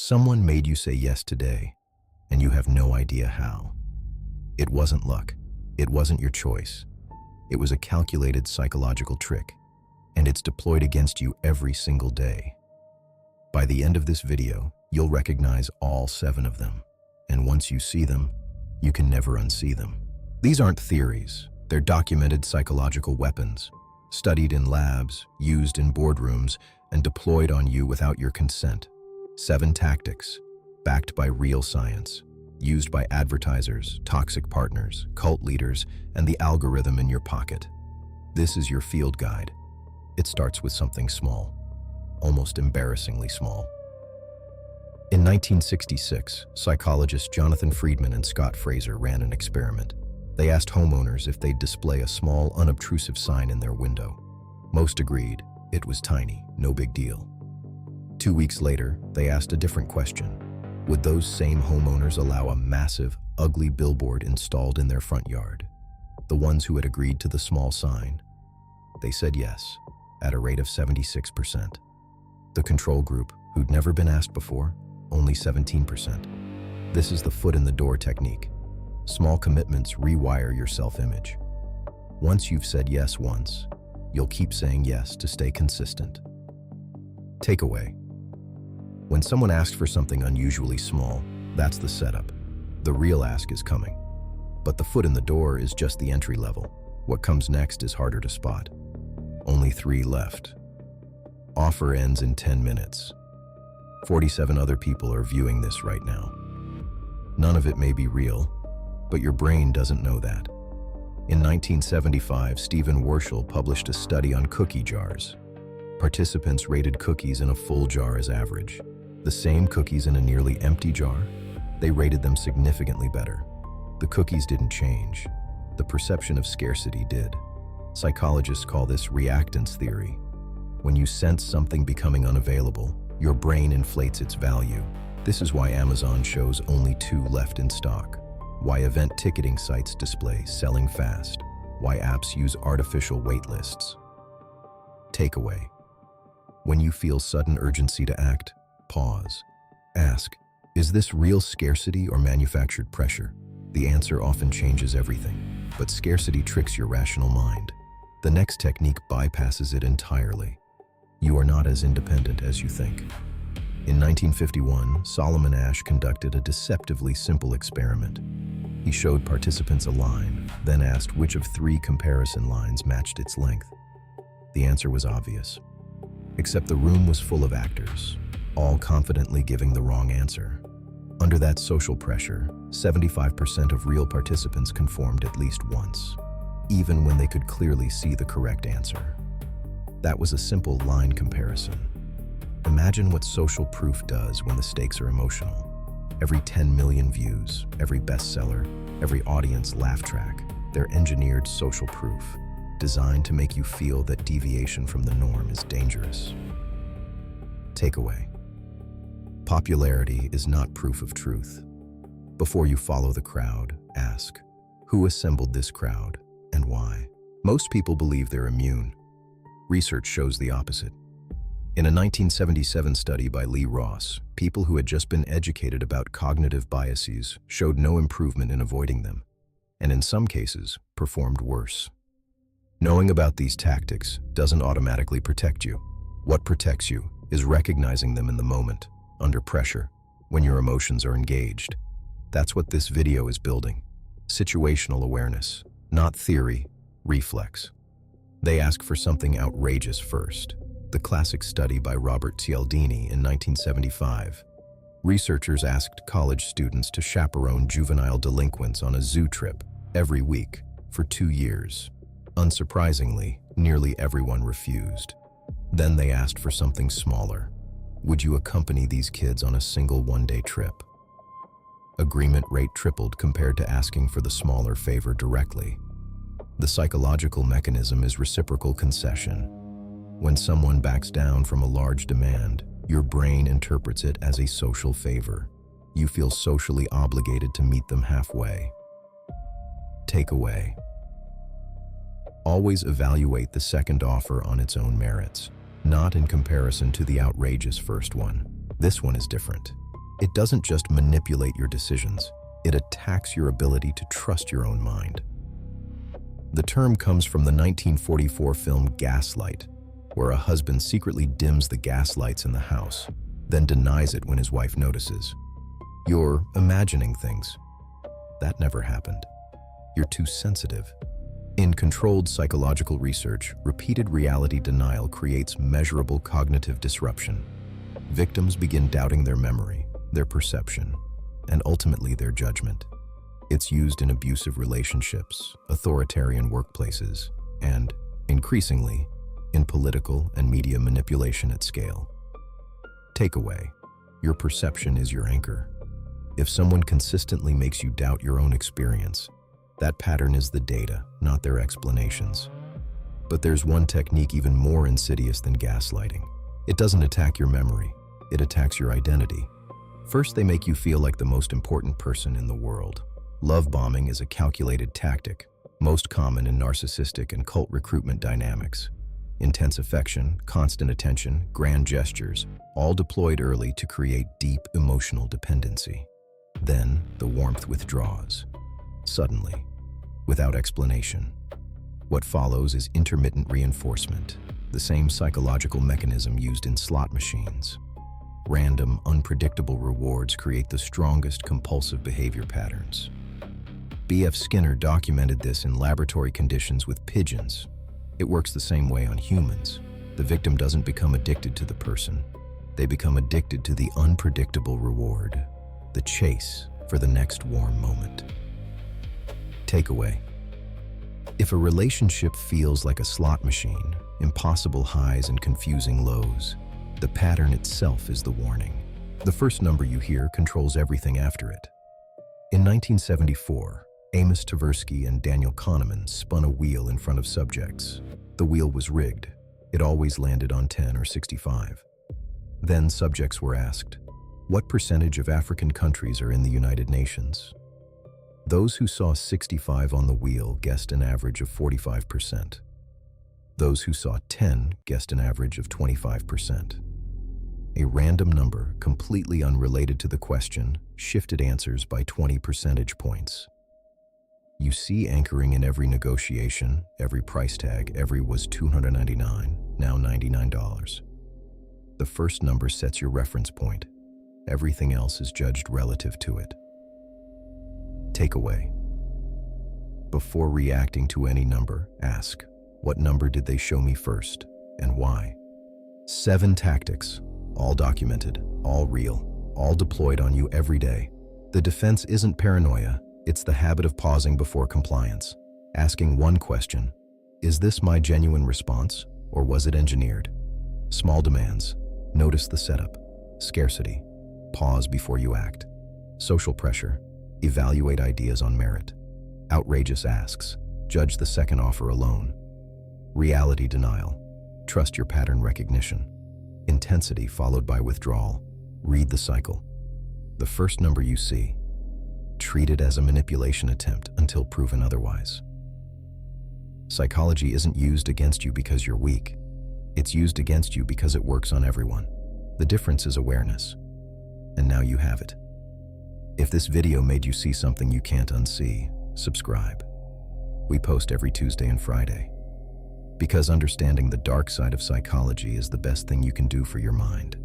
Someone made you say yes today, and you have no idea how. It wasn't luck. It wasn't your choice. It was a calculated psychological trick, and it's deployed against you every single day. By the end of this video, you'll recognize all 7 of them, and once you see them, you can never unsee them. These aren't theories. They're documented psychological weapons, studied in labs, used in boardrooms, and deployed on you without your consent. 7 tactics, backed by real science, used by advertisers, toxic partners, cult leaders, and the algorithm in your pocket. This is your field guide. It starts with something small, almost embarrassingly small. In 1966, psychologists Jonathan Friedman and Scott Fraser ran an experiment. They asked homeowners if they'd display a small, unobtrusive sign in their window. Most agreed. It was tiny, no big deal. 2 weeks later, they asked a different question. Would those same homeowners allow a massive, ugly billboard installed in their front yard? The ones who had agreed to the small sign? They said yes, at a rate of 76%. The control group, who'd never been asked before, only 17%. This is the foot in the door technique. Small commitments rewire your self-image. Once you've said yes once, you'll keep saying yes to stay consistent. Takeaway. When someone asks for something unusually small, that's the setup. The real ask is coming. But the foot in the door is just the entry level. What comes next is harder to spot. Only 3 left. Offer ends in 10 minutes. 47 other people are viewing this right now. None of it may be real, but your brain doesn't know that. In 1975, Stephen Wershel published a study on cookie jars. Participants rated cookies in a full jar as average. The same cookies in a nearly empty jar, they rated them significantly better. The cookies didn't change. The perception of scarcity did. Psychologists call this reactance theory. When you sense something becoming unavailable, your brain inflates its value. This is why Amazon shows only 2 left in stock. Why event ticketing sites display selling fast. Why apps use artificial wait lists. Takeaway. When you feel sudden urgency to act, pause. Ask, is this real scarcity or manufactured pressure? The answer often changes everything, but scarcity tricks your rational mind. The next technique bypasses it entirely. You are not as independent as you think. In 1951, Solomon Asch conducted a deceptively simple experiment. He showed participants a line, then asked which of 3 comparison lines matched its length. The answer was obvious. Except the room was full of actors, all confidently giving the wrong answer. Under that social pressure, 75% of real participants conformed at least once, even when they could clearly see the correct answer. That was a simple line comparison. Imagine what social proof does when the stakes are emotional. Every 10 million views, every bestseller, every audience laugh track, they're engineered social proof, designed to make you feel that deviation from the norm is dangerous. Takeaway. Popularity is not proof of truth. Before you follow the crowd, ask, who assembled this crowd and why? Most people believe they're immune. Research shows the opposite. In a 1977 study by Lee Ross, people who had just been educated about cognitive biases showed no improvement in avoiding them, and in some cases, performed worse. Knowing about these tactics doesn't automatically protect you. What protects you is recognizing them in the moment, under pressure, when your emotions are engaged. That's what this video is building. Situational awareness, not theory, reflex. They ask for something outrageous first. The classic study by Robert Cialdini in 1975. Researchers asked college students to chaperone juvenile delinquents on a zoo trip every week for 2 years. Unsurprisingly, nearly everyone refused. Then they asked for something smaller. Would you accompany these kids on a single one-day trip? Agreement rate tripled compared to asking for the smaller favor directly. The psychological mechanism is reciprocal concession. When someone backs down from a large demand, your brain interprets it as a social favor. You feel socially obligated to meet them halfway. Takeaway. Always evaluate the second offer on its own merits, not in comparison to the outrageous first one. This one is different. It doesn't just manipulate your decisions, it attacks your ability to trust your own mind. The term comes from the 1944 film Gaslight, where a husband secretly dims the gas lights in the house, then denies it when his wife notices. You're imagining things. That never happened. You're too sensitive. In controlled psychological research, repeated reality denial creates measurable cognitive disruption. Victims begin doubting their memory, their perception, and ultimately their judgment. It's used in abusive relationships, authoritarian workplaces, and, increasingly, in political and media manipulation at scale. Takeaway: your perception is your anchor. If someone consistently makes you doubt your own experience, that pattern is the data, not their explanations. But there's one technique even more insidious than gaslighting. It doesn't attack your memory, it attacks your identity. First, they make you feel like the most important person in the world. Love bombing is a calculated tactic, most common in narcissistic and cult recruitment dynamics. Intense affection, constant attention, grand gestures, all deployed early to create deep emotional dependency. Then, the warmth withdraws. Suddenly, without explanation. What follows is intermittent reinforcement, the same psychological mechanism used in slot machines. Random, unpredictable rewards create the strongest compulsive behavior patterns. B.F. Skinner documented this in laboratory conditions with pigeons. It works the same way on humans. The victim doesn't become addicted to the person. They become addicted to the unpredictable reward, the chase for the next warm moment. Takeaway: if a relationship feels like a slot machine, impossible highs and confusing lows, the pattern itself is the warning. The first number you hear controls everything after it. In 1974, Amos Tversky and Daniel Kahneman spun a wheel in front of subjects. The wheel was rigged. It always landed on 10 or 65. Then subjects were asked, what percentage of African countries are in the United Nations? Those who saw 65 on the wheel guessed an average of 45%. Those who saw 10 guessed an average of 25%. A random number, completely unrelated to the question, shifted answers by 20 percentage points. You see anchoring in every negotiation, every price tag, every was $299, now $99. The first number sets your reference point. Everything else is judged relative to it. Takeaway: before reacting to any number, ask, what number did they show me first, and why? 7 tactics, all documented, all real, all deployed on you every day. The defense isn't paranoia, it's the habit of pausing before compliance, asking one question: is this my genuine response, or was it engineered? Small demands: notice the setup. Scarcity: pause before you act. Social pressure: evaluate ideas on merit. Outrageous asks: judge the second offer alone. Reality denial: trust your pattern recognition. Intensity followed by withdrawal: read the cycle. The first number you see, treat it as a manipulation attempt until proven otherwise. Psychology isn't used against you because you're weak. It's used against you because it works on everyone. The difference is awareness. And now you have it. If this video made you see something you can't unsee, subscribe. We post every Tuesday and Friday. Because understanding the dark side of psychology is the best thing you can do for your mind.